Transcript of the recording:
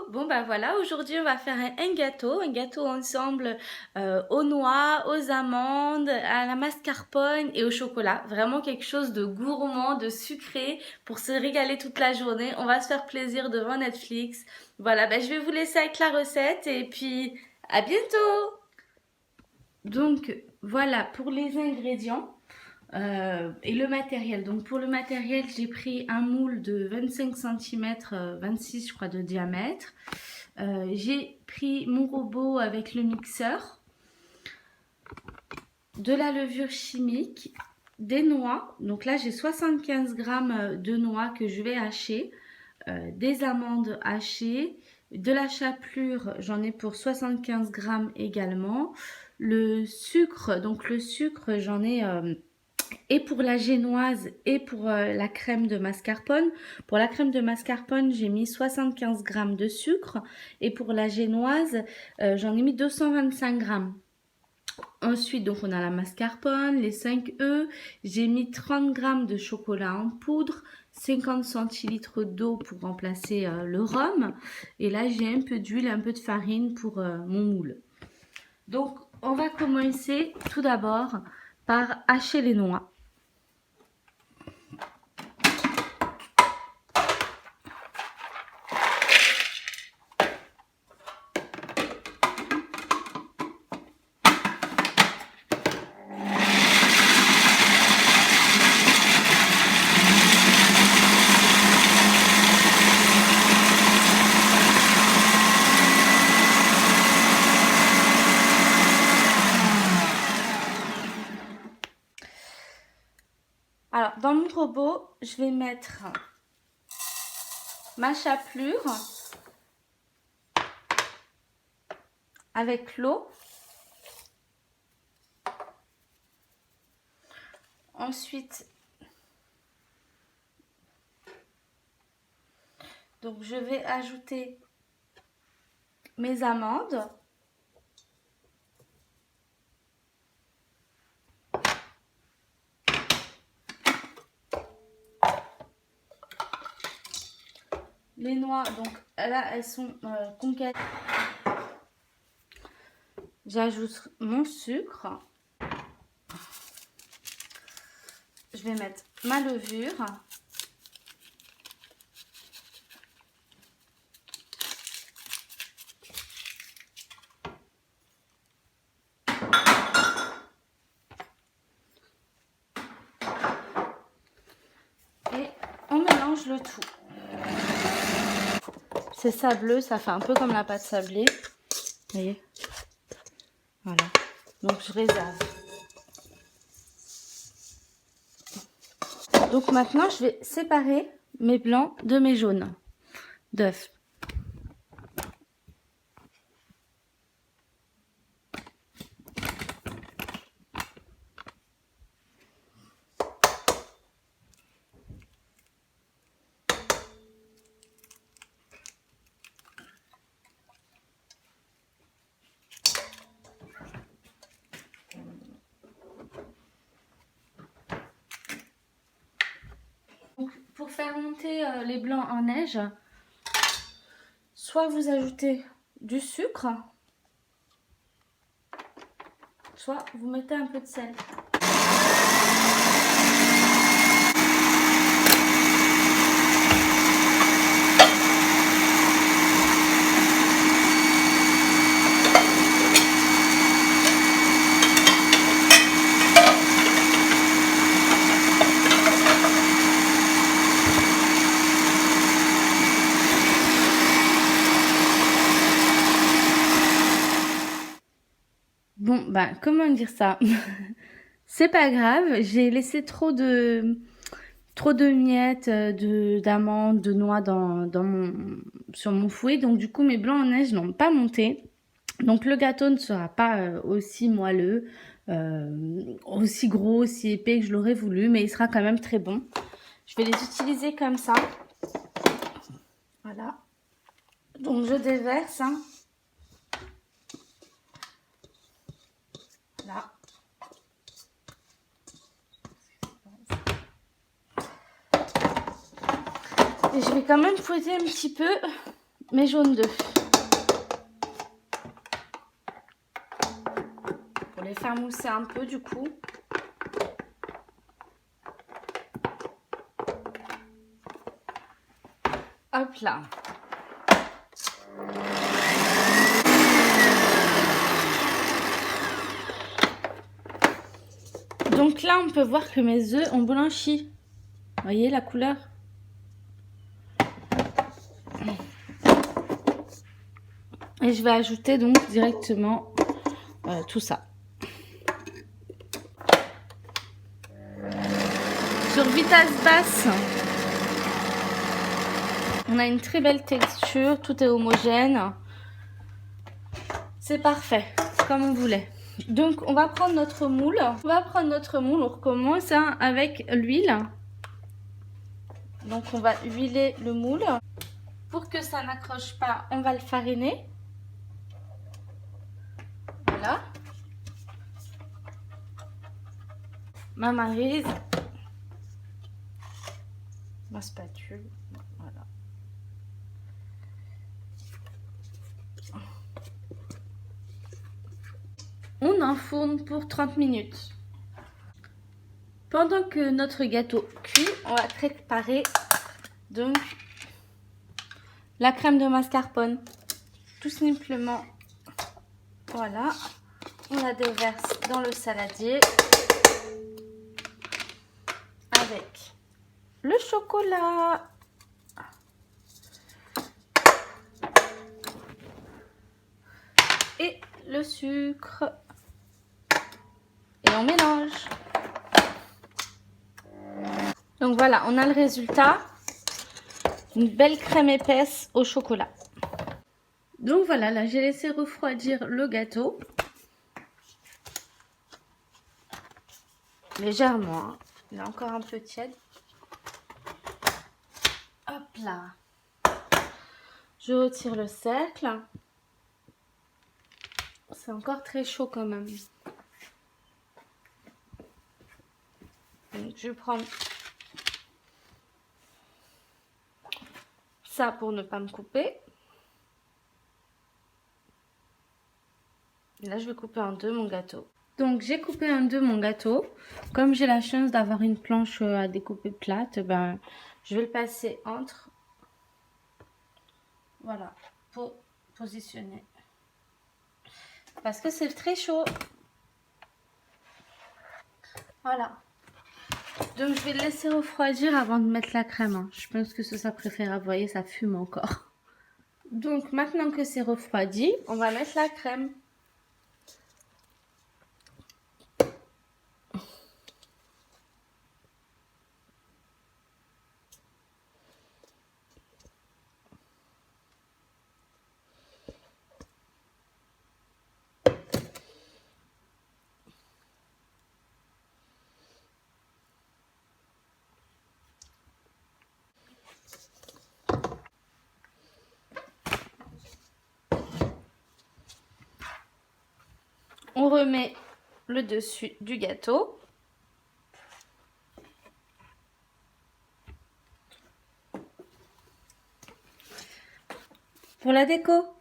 Bon bah voilà, aujourd'hui on va faire un gâteau ensemble aux noix, aux amandes, à la mascarpone et au chocolat. Vraiment quelque chose de gourmand, de sucré pour se régaler toute la journée. On va se faire plaisir devant Netflix. Voilà, bah, je vais vous laisser avec la recette et puis à bientôt. Donc voilà pour les ingrédients. Et le matériel. Donc pour le matériel, j'ai pris un moule de 25 cm, 26 je crois de diamètre. J'ai pris mon robot avec le mixeur, de la levure chimique, des noix. Donc là j'ai 75 grammes de noix que je vais hacher, des amandes hachées, de la chapelure, j'en ai pour 75 grammes également. Le sucre, donc le sucre j'en ai et pour la génoise et pour la crème de mascarpone. Pour la crème de mascarpone, j'ai mis 75 grammes de sucre et pour la génoise, j'en ai mis 225 grammes. Ensuite, donc on a la mascarpone, les 5 œufs, j'ai mis 30 grammes de chocolat en poudre, 50 centilitres d'eau pour remplacer le rhum. Et là, j'ai un peu d'huile, un peu de farine pour mon moule. Donc, on va commencer tout d'abord par hacher les noix. Alors, dans mon robot, je vais mettre ma chapelure avec l'eau. Ensuite, donc je vais ajouter mes amandes. Les noix, donc là, elles sont concaténées. J'ajoute mon sucre. Je vais mettre ma levure. Et on mélange le tout. C'est sableux, ça fait un peu comme la pâte sablée. Vous voyez? Voilà. Donc je réserve. Donc maintenant, je vais séparer mes blancs de mes jaunes d'œufs. Pour faire monter les blancs en neige, soit vous ajoutez du sucre, soit vous mettez un peu de sel. Bon, bah, comment dire ça? C'est pas grave, j'ai laissé trop de miettes d'amandes, de noix sur mon fouet. Donc du coup, mes blancs en neige n'ont pas monté. Donc le gâteau ne sera pas aussi moelleux, aussi gros, aussi épais que je l'aurais voulu. Mais il sera quand même très bon. Je vais les utiliser comme ça. Voilà. Donc je déverse. Hein. Là. Et je vais quand même fouetter un petit peu mes jaunes d'œufs. Pour les faire mousser un peu du coup. Hop là. Donc là, on peut voir que mes œufs ont blanchi. Vous voyez la couleur? Et je vais ajouter donc directement tout ça. Sur vitesse basse, on a une très belle texture, tout est homogène. C'est parfait, comme on voulait. Donc on va prendre notre moule. On recommence avec l'huile. Donc on va huiler le moule. Pour que ça n'accroche pas, on va le fariner. Voilà. Ma maryse. Ma spatule. Voilà. On enfourne pour 30 minutes. Pendant que notre gâteau cuit, on va préparer donc la crème de mascarpone. Tout simplement, voilà, on la déverse dans le saladier avec le chocolat. Et le sucre. Et on mélange. Donc voilà, on a le résultat. Une belle crème épaisse au chocolat. Donc voilà, là j'ai laissé refroidir le gâteau. Légèrement, hein. Il est encore un peu tiède. Hop là. Je retire le cercle. C'est encore très chaud quand même. Donc je vais prendre ça pour ne pas me couper. Et là je vais couper en deux mon gâteau. Donc j'ai coupé en deux mon gâteau. Comme j'ai la chance d'avoir une planche à découper plate, ben je vais le passer entre. Voilà, pour positionner. Parce que c'est très chaud. Voilà. Donc je vais le laisser refroidir avant de mettre la crème. Hein. Je pense que c'est ça préférable. Vous voyez, ça fume encore. Donc maintenant que c'est refroidi, on va mettre la crème. On remet le dessus du gâteau. Pour la déco.